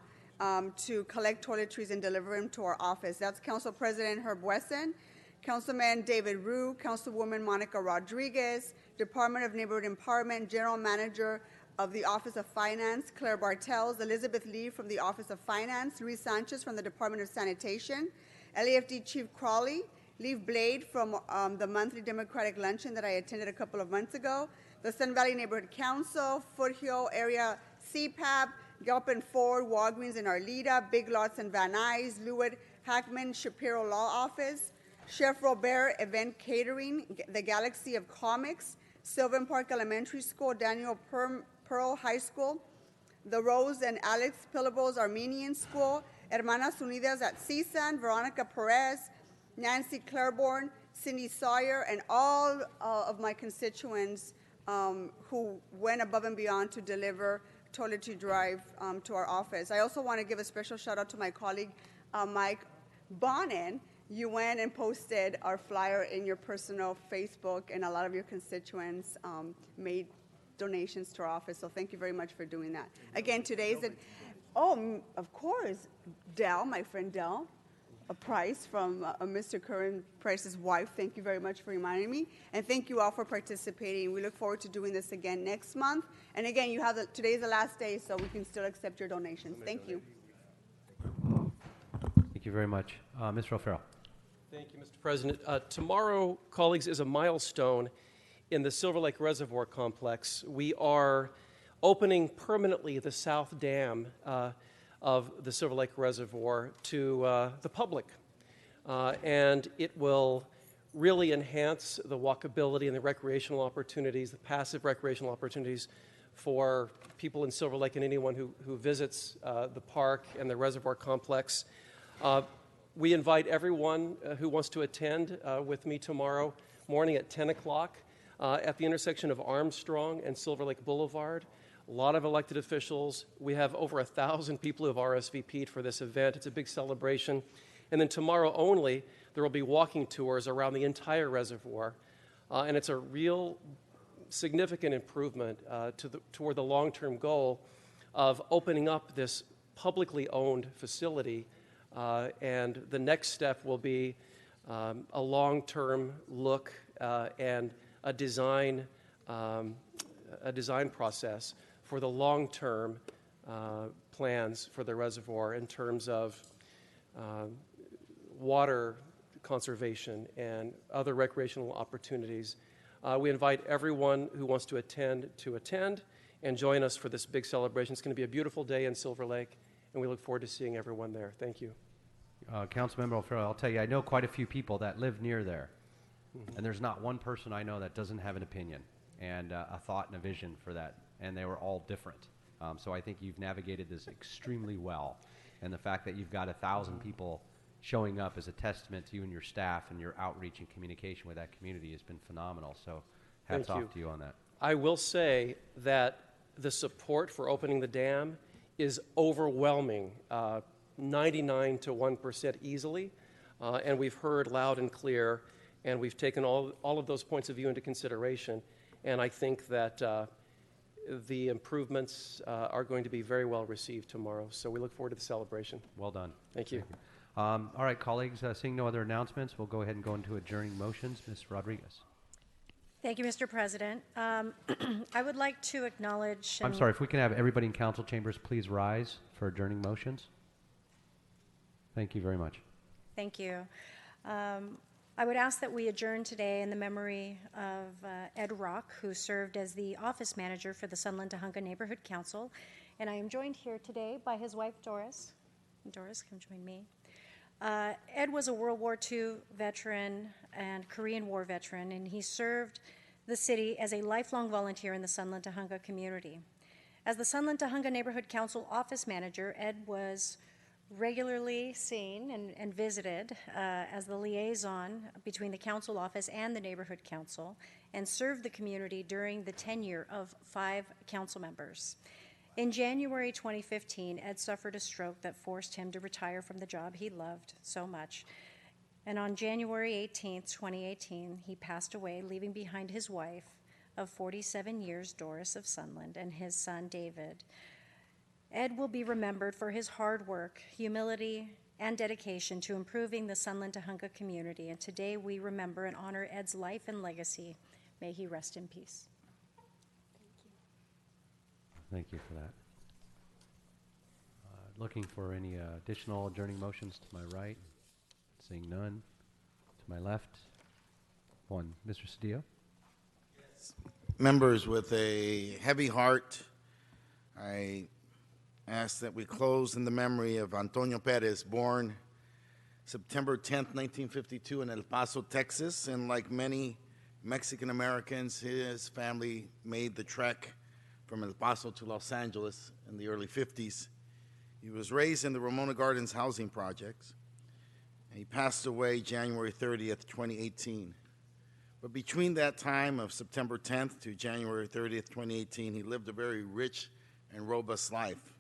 to collect toiletries and deliver them to our office. That's Council President Herb Wesson, Councilman David Rue, Councilwoman Monica Rodriguez, Department of Neighborhood Empowerment, General Manager of the Office of Finance, Claire Bartels, Elizabeth Lee from the Office of Finance, Luis Sanchez from the Department of Sanitation, LAFD Chief Crawley, Leave Blade from the monthly Democratic luncheon that I attended a couple of months ago, the Sun Valley Neighborhood Council, Foothill Area CPAP, Gilpin Ford, Walgreens in Arleta, Big Lots in Van Nuys, Lewitt, Hackman, Shapiro Law Office, Chef Robert Event Catering, the Galaxy of Comics, Sylvan Park Elementary School, Daniel Pearl High School, the Rose and Alex Pillables Armenian School, Hermanas Unidas at CSUN, Veronica Perez, Nancy Claiborne, Cindy Sawyer, and all of my constituents who went above and beyond to deliver toiletry drive to our office. I also want to give a special shout out to my colleague, Mike Bonin. You went and posted our flyer in your personal Facebook, and a lot of your constituents made donations to our office, so thank you very much for doing that. Again, today's of course, Dell, my friend Dell, a Price from Mr. Curran Price's wife. Thank you very much for reminding me, and thank you all for participating. We look forward to doing this again next month. And again, you have today's the last day, so we can still accept your donations. Thank you. Thank you very much. Mr. O'Farrell. Thank you, Mr. President. Tomorrow, colleagues, is a milestone in the Silver Lake Reservoir complex. We are opening permanently the south dam of the Silver Lake Reservoir to the public. And it will really enhance the walkability and the recreational opportunities, the passive recreational opportunities for people in Silver Lake and anyone who visits the park and the reservoir complex. We invite everyone who wants to attend with me tomorrow morning at 10 o'clock at the intersection of Armstrong and Silver Lake Boulevard. a lot of elected officials. We have over 1,000 people who have RSVP'd for this event. It's a big celebration. And then tomorrow only, there will be walking tours around the entire reservoir. And it's a real significant improvement toward the long-term goal of opening up this publicly owned facility. And the next step will be a long-term look and a design process for the long-term plans for the reservoir in terms of water conservation and other recreational opportunities. We invite everyone who wants to attend and join us for this big celebration. It's going to be a beautiful day in Silver Lake, and we look forward to seeing everyone there. Thank you. Councilmember O'Farrell, I'll tell you, I know quite a few people that live near there, and there's not one person I know that doesn't have an opinion and a thought and a vision for that, and they were all different. So I think you've navigated this extremely well, and the fact that you've got 1,000 people showing up is a testament to you and your staff and your outreach and communication with that community has been phenomenal. So hats off to you on that. I will say that the support for opening the dam is overwhelming, 99 to 1% easily, and we've heard loud and clear, and we've taken all of those points of view into consideration, and I think that the improvements are going to be very well received tomorrow, so we look forward to the celebration. Well done. Thank you. All right, colleagues, seeing no other announcements, we'll go ahead and go into adjourning motions. Ms. Rodriguez. Thank you, Mr. President. I would like to acknowledge... I'm sorry, if we can have everybody in council chambers please rise for adjourning motions. Thank you very much. Thank you. I would ask that we adjourn today in the memory of Ed Rock, who served as the office manager for the Sunland Tahunga Neighborhood Council. And I am joined here today by his wife, Doris. Doris, come join me. Ed was a World War II veteran and Korean War veteran, and he served the city as a lifelong volunteer in the Sunland Tahunga community. As the Sunland Tahunga Neighborhood Council office manager, Ed was regularly seen and visited as the liaison between the council office and the neighborhood council, and served the community during the tenure of 5 council members. In January 2015, Ed suffered a stroke that forced him to retire from the job he loved so much. And on January 18, 2018, he passed away, leaving behind his wife of 47 years, Doris of Sunland, and his son, David. Ed will be remembered for his hard work, humility, and dedication to improving the Sunland Tahunga community. And today we remember and honor Ed's life and legacy. May he rest in peace. Thank you for that. Looking for any additional adjourning motions to my right. Seeing none. To my left, one. Mr. Cedillo. Yes. Members, with a heavy heart, I ask that we close in the memory of Antonio Perez, born September 10th, 1952 in El Paso, Texas. And like many Mexican Americans, his family made the trek from El Paso to Los Angeles in the early 50s. He was raised in the Ramona Gardens housing projects, and he passed away January 30th, 2018. But between that time of September 10th to January 30th, 2018, he lived a very rich and robust life.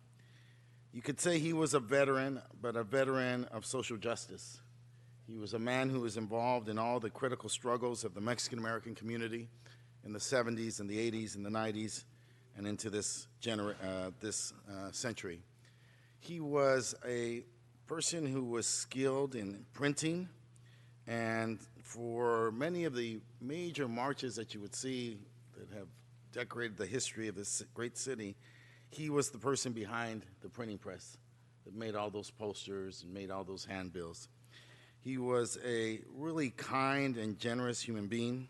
You could say he was a veteran, but a veteran of social justice. He was a man who was involved in all the critical struggles of the Mexican-American community in the 70s and the 80s and the 90s, and into this century. He was a person who was skilled in printing, and for many of the major marches that you would see that have decorated the history of this great city, he was the person behind the printing press that made all those posters and made all those handbills. He was a really kind and generous human being.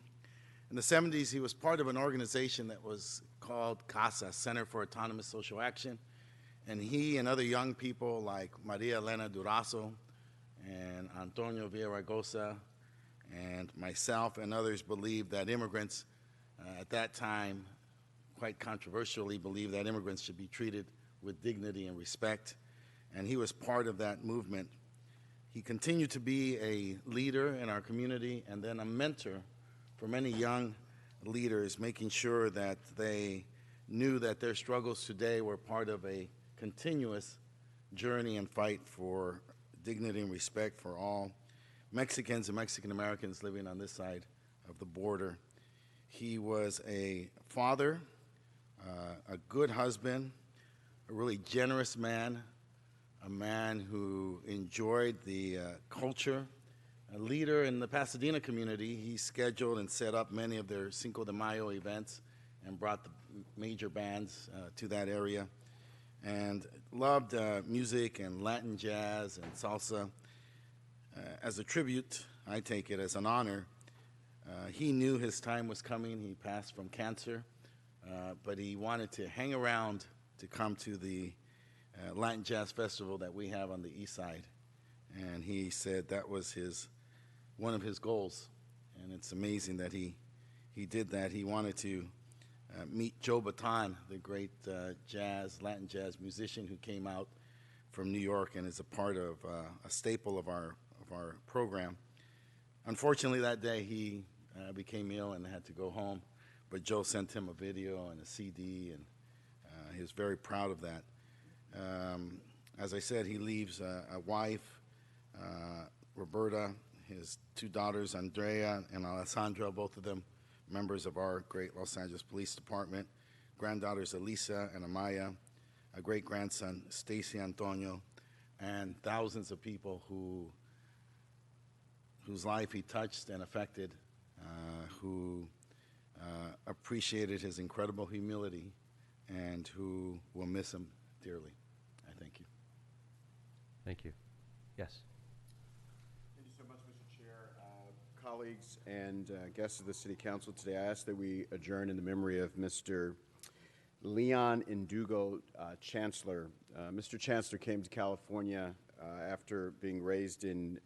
In the 70s, he was part of an organization that was called CASA, Center for Autonomous Social Action, and he and other young people like Maria Elena Durazo and Antonio Villaraigosa and myself and others believed that immigrants at that time, quite controversially, believed that immigrants should be treated with dignity and respect, and he was part of that movement. He continued to be a leader in our community and then a mentor for many young leaders, making sure that they knew that their struggles today were part of a continuous journey and fight for dignity and respect for all Mexicans and Mexican Americans living on this side of the border. He was a father, a good husband, a really generous man, a man who enjoyed the culture, a leader in the Pasadena community. He scheduled and set up many of their Cinco de Mayo events and brought the major bands to that area, and loved music and Latin jazz and salsa. As a tribute, I take it as an honor. He knew his time was coming. He passed from cancer, but he wanted to hang around to come to the Latin Jazz Festival that we have on the east side. And he said that was one of his goals. And it's amazing that he did that. He wanted to meet Joe Bataan, the great Latin jazz musician who came out from New York and is a part of a staple of our program. Unfortunately, that day he became ill and had to go home, but Joe sent him a video and a CD, and he was very proud of that. As I said, he leaves a wife, Roberta, his two daughters, Andrea and Alessandra, both of them members of our great Los Angeles Police Department, granddaughters Elisa and Amaya, a great-grandson, Stacy Antonio, and thousands of people whose life he touched and affected, who appreciated his incredible humility and who will miss him dearly. I thank you. Thank you. Yes. Thank you so much, Mr. Chair. Colleagues and guests of the City Council, today I ask that we adjourn in the memory of Mr. Leon Indugo Chancellor. Mr. Chancellor came to California after being raised in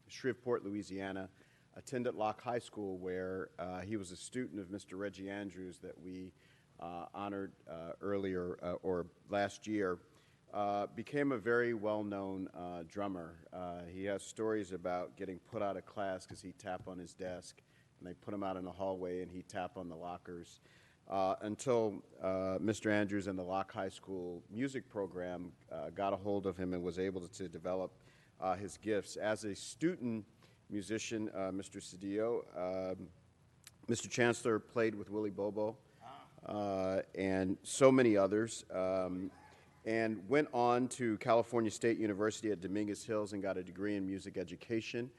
Shreveport, Louisiana, attended Locke High School, where he was a student of Mr. Reggie Andrews that we honored earlier or last year. Became a very well-known drummer. He has stories about getting put out of class because he'd tap on his desk, and they put him out in the hallway and he'd tap on the lockers. Until Mr. Andrews and the Locke High School music program got a hold of him and was able to develop his gifts. As a student musician, Mr. Cedillo, Mr. Chancellor played with Willie Bobo and so many others, and went on to California State University at Dominguez Hills and got a degree in music education.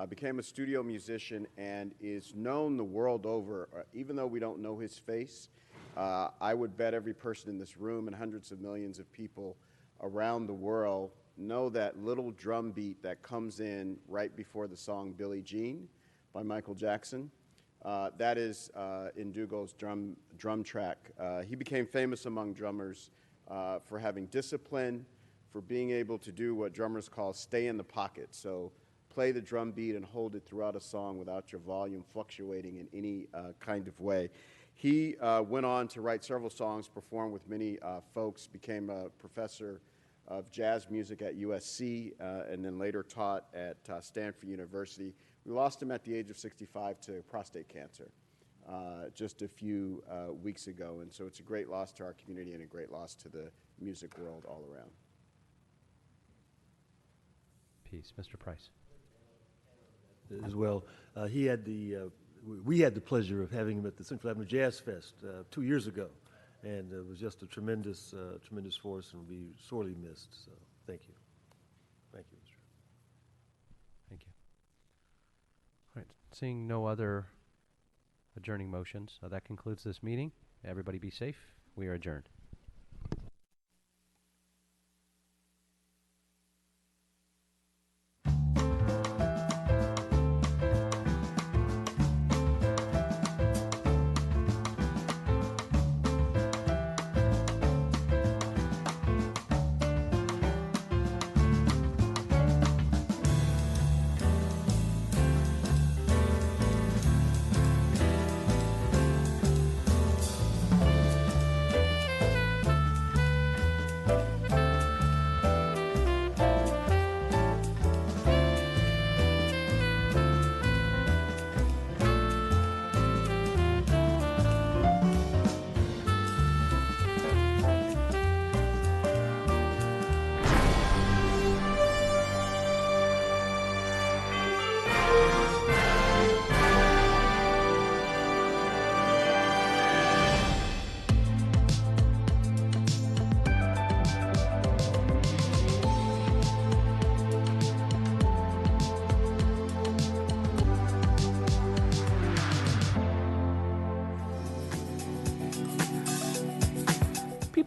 Became a studio musician and is known the world over. Even though we don't know his face, I would bet every person in this room and hundreds of millions of people around the world know that little drum beat that comes in right before the song Billie Jean by Michael Jackson. That is Indugo's drum track. He became famous among drummers for having discipline, for being able to do what drummers call stay in the pocket. So play the drum beat and hold it throughout a song without your volume fluctuating in any kind of way. He went on to write several songs, perform with many folks, became a professor of jazz music at USC, and then later taught at Stanford University. We lost him at the age of 65 to prostate cancer just a few weeks ago, and so it's a great loss to our community and a great loss to the music world all around. Peace. Mr. Price. As well. We had the pleasure of having him at the Central Avenue Jazz Fest 2 years ago, and it was just a tremendous force and will be sorely missed. So thank you. Thank you, Mr. Thank you. All right. Seeing no other adjourning motions, that concludes this meeting. Everybody be safe. We are adjourned.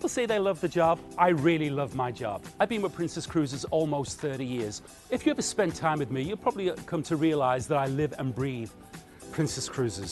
People say they love the job. I really love my job. I've been with Princess Cruises almost 30 years. If you ever spend time with me, you'll probably come to realize that I live and breathe Princess Cruises.